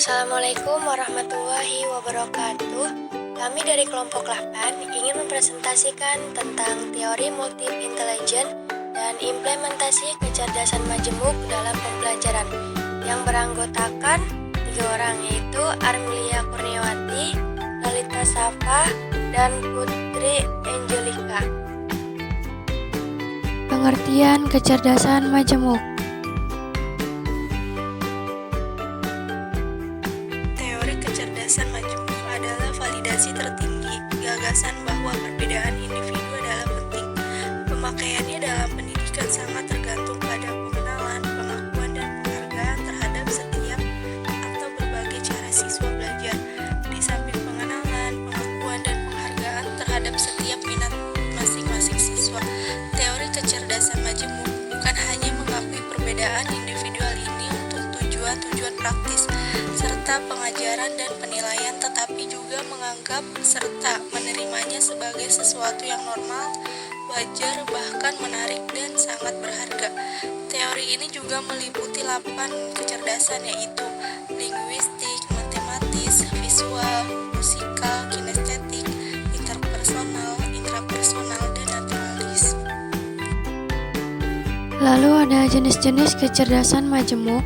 Assalamualaikum warahmatullahi wabarakatuh. Kami dari kelompok 8 ingin mempresentasikan tentang teori multi intelligence dan implementasi kecerdasan majemuk dalam pembelajaran yang beranggotakan 3 orang, yaitu Armelia Kurniawati, Lalita Safa, dan Putri Angelika. Pengertian kecerdasan majemuk. Teori kecerdasan majemuk adalah validasi tertinggi gagasan bahwa perbedaan individu adalah penting. Pemakaiannya dalam pendidikan sangat tergantung pada pengenalan, pengakuan, dan penghargaan terhadap setiap atau berbagai cara siswa belajar. Di samping pengenalan, pengakuan, dan penghargaan terhadap setiap minat masing-masing siswa, teori kecerdasan majemuk bukan hanya mengakui perbedaan individual ini untuk tujuan-tujuan praktis serta pengajaran dan penilaian, tetapi juga menganggap serta menerimanya sebagai sesuatu yang normal, wajar, bahkan menarik dan sangat berharga. Teori ini juga meliputi 8 kecerdasan, yaitu linguistik, matematis, visual, musikal, kinestetik, interpersonal, intrapersonal, dan naturalis. Lalu ada jenis-jenis kecerdasan majemuk.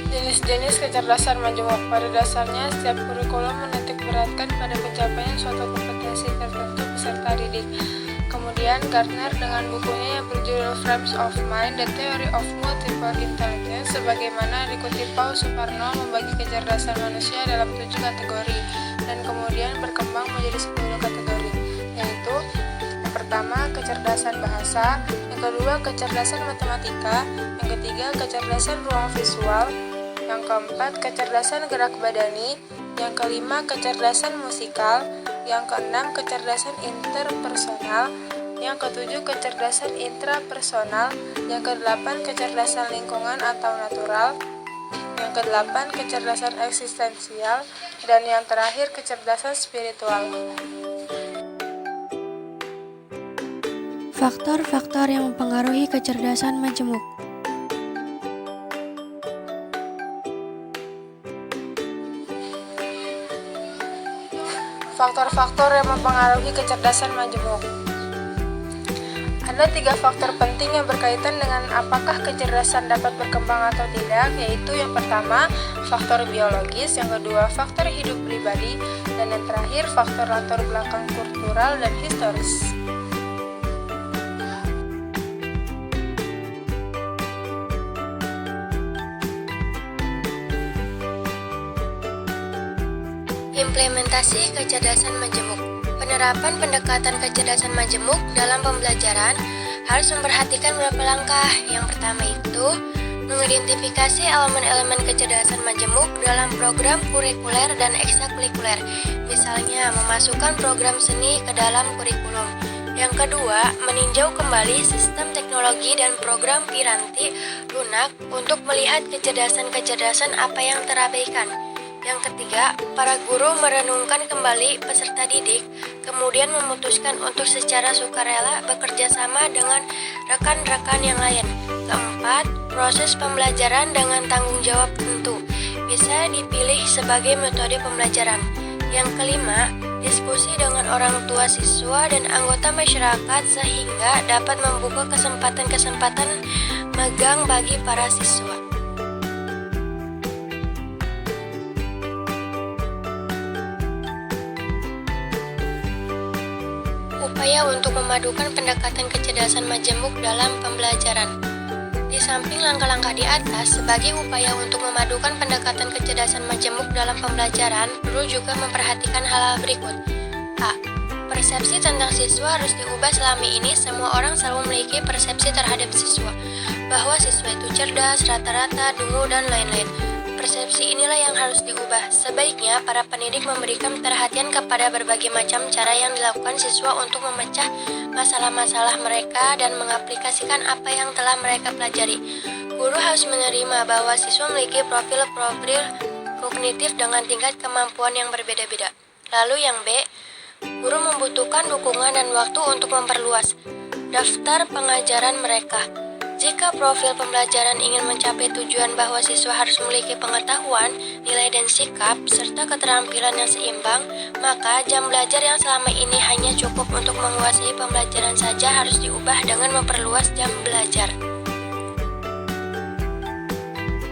Jenis-jenis kecerdasan majemuk. Pada dasarnya, setiap kurikulum menitik beratkan pada pencapaian suatu kompetensi tertentu peserta didik. Kemudian, Gardner dengan bukunya yang berjudul Frames of Mind, The Theory of Multiple Intelligence, sebagaimana dikutip Paul Suparno, membagi kecerdasan manusia dalam 7 kategori, dan kemudian berkembang menjadi 10 kategori, yaitu yang pertama, kecerdasan bahasa, yang kedua, kecerdasan matematika, yang ketiga, kecerdasan ruang visual, yang keempat, kecerdasan gerak badani, yang kelima, kecerdasan musikal, yang keenam, kecerdasan interpersonal, yang ketujuh, kecerdasan intrapersonal, yang kedelapan, kecerdasan lingkungan atau natural, yang kedelapan, kecerdasan eksistensial, dan yang terakhir, kecerdasan spiritual. Faktor-faktor yang mempengaruhi kecerdasan majemuk. Faktor-faktor yang mempengaruhi kecerdasan majemuk. Ada 3 faktor penting yang berkaitan dengan apakah kecerdasan dapat berkembang atau tidak, yaitu yang pertama, faktor biologis, yang kedua, faktor hidup pribadi, dan yang terakhir, faktor latar belakang kultural dan historis. Implementasi kecerdasan majemuk. Penerapan pendekatan kecerdasan majemuk dalam pembelajaran harus memperhatikan beberapa langkah. Yang pertama itu, mengidentifikasi elemen-elemen kecerdasan majemuk dalam program kurikuler dan ekstrakurikuler. Misalnya, memasukkan program seni ke dalam kurikulum. Yang kedua, meninjau kembali sistem teknologi dan program piranti lunak untuk melihat kecerdasan-kecerdasan apa yang terabaikan. Yang ketiga, para guru merenungkan kembali peserta didik, kemudian memutuskan untuk secara sukarela bekerja sama dengan rekan-rekan yang lain. Keempat, proses pembelajaran dengan tanggung jawab tentu bisa dipilih sebagai metode pembelajaran. Yang kelima, diskusi dengan orang tua siswa dan anggota masyarakat sehingga dapat membuka kesempatan-kesempatan magang bagi para siswa. Upaya untuk memadukan pendekatan kecerdasan majemuk dalam pembelajaran. Di samping langkah-langkah di atas, sebagai upaya untuk memadukan pendekatan kecerdasan majemuk dalam pembelajaran, perlu juga memperhatikan hal-hal berikut. A. Persepsi tentang siswa harus diubah. Selama ini, semua orang selalu memiliki persepsi terhadap siswa, bahwa siswa itu cerdas, rata-rata, dungu, dan lain-lain. Persepsi inilah yang harus diubah. Sebaiknya para pendidik memberikan perhatian kepada berbagai macam cara yang dilakukan siswa untuk memecah masalah-masalah mereka dan mengaplikasikan apa yang telah mereka pelajari. Guru harus menerima bahwa siswa memiliki profil-profil kognitif dengan tingkat kemampuan yang berbeda-beda. Lalu yang B, guru membutuhkan dukungan dan waktu untuk memperluas daftar pengajaran mereka. Jika profil pembelajaran ingin mencapai tujuan bahwa siswa harus memiliki pengetahuan, nilai dan sikap, serta keterampilan yang seimbang, maka jam belajar yang selama ini hanya cukup untuk menguasai pembelajaran saja harus diubah dengan memperluas jam belajar.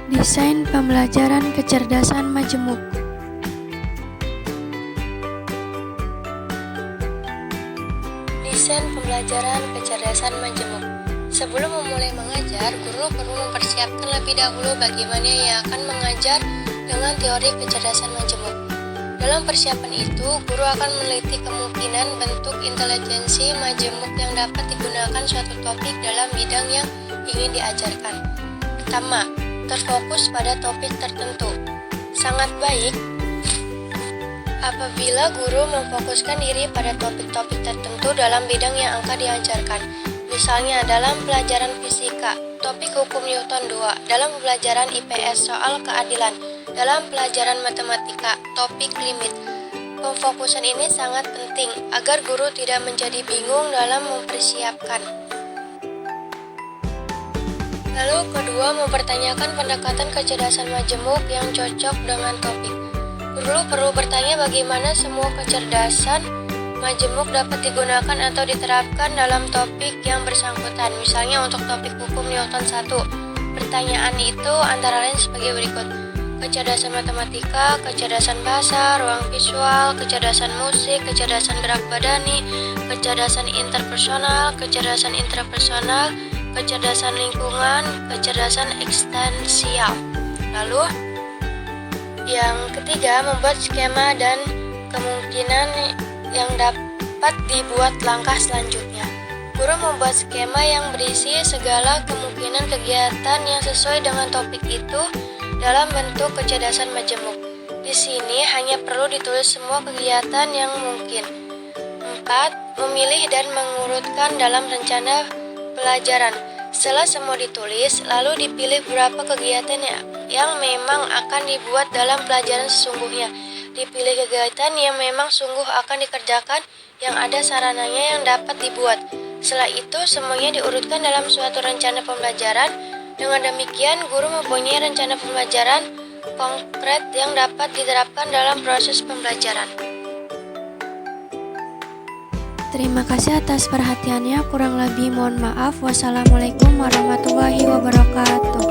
Desain pembelajaran kecerdasan majemuk. Desain pembelajaran kecerdasan majemuk. Sebelum memulai mengajar, guru perlu mempersiapkan lebih dahulu bagaimana ia akan mengajar dengan teori kecerdasan majemuk. Dalam persiapan itu, guru akan meneliti kemungkinan bentuk intelijensi majemuk yang dapat digunakan suatu topik dalam bidang yang ingin diajarkan. Pertama, terfokus pada topik tertentu. Sangat baik apabila guru memfokuskan diri pada topik-topik tertentu dalam bidang yang akan diajarkan. Misalnya dalam pelajaran fisika, topik hukum Newton 2, dalam pelajaran IPS soal keadilan, dalam pelajaran matematika, topik limit. Pemfokusan ini sangat penting agar guru tidak menjadi bingung dalam mempersiapkan. Lalu kedua, mempertanyakan pendekatan kecerdasan majemuk yang cocok dengan topik. Guru perlu bertanya bagaimana semua kecerdasan majemuk dapat digunakan atau diterapkan dalam topik yang bersangkutan. Misalnya untuk topik hukum Newton 1, pertanyaan itu antara lain sebagai berikut. Kecerdasan matematika, kecerdasan bahasa, ruang visual, kecerdasan musik, kecerdasan gerak badani, kecerdasan interpersonal, kecerdasan intrapersonal, kecerdasan lingkungan, kecerdasan eksistensial. Lalu, yang ketiga, membuat skema dan kemungkinan yang dapat dibuat langkah selanjutnya. Guru membuat skema yang berisi segala kemungkinan kegiatan yang sesuai dengan topik itu dalam bentuk kecerdasan majemuk. Di sini hanya perlu ditulis semua kegiatan yang mungkin. 4. Memilih dan mengurutkan dalam rencana pelajaran. Setelah semua ditulis, lalu dipilih beberapa kegiatan yang memang akan dibuat dalam pelajaran sesungguhnya. Dipilih kegiatan yang memang sungguh akan dikerjakan, yang ada sarananya yang dapat dibuat. Setelah itu, semuanya diurutkan dalam suatu rencana pembelajaran. Dengan demikian, guru mempunyai rencana pembelajaran konkret yang dapat diterapkan dalam proses pembelajaran. Terima kasih atas perhatiannya. Kurang lebih mohon maaf. Wassalamualaikum warahmatullahi wabarakatuh.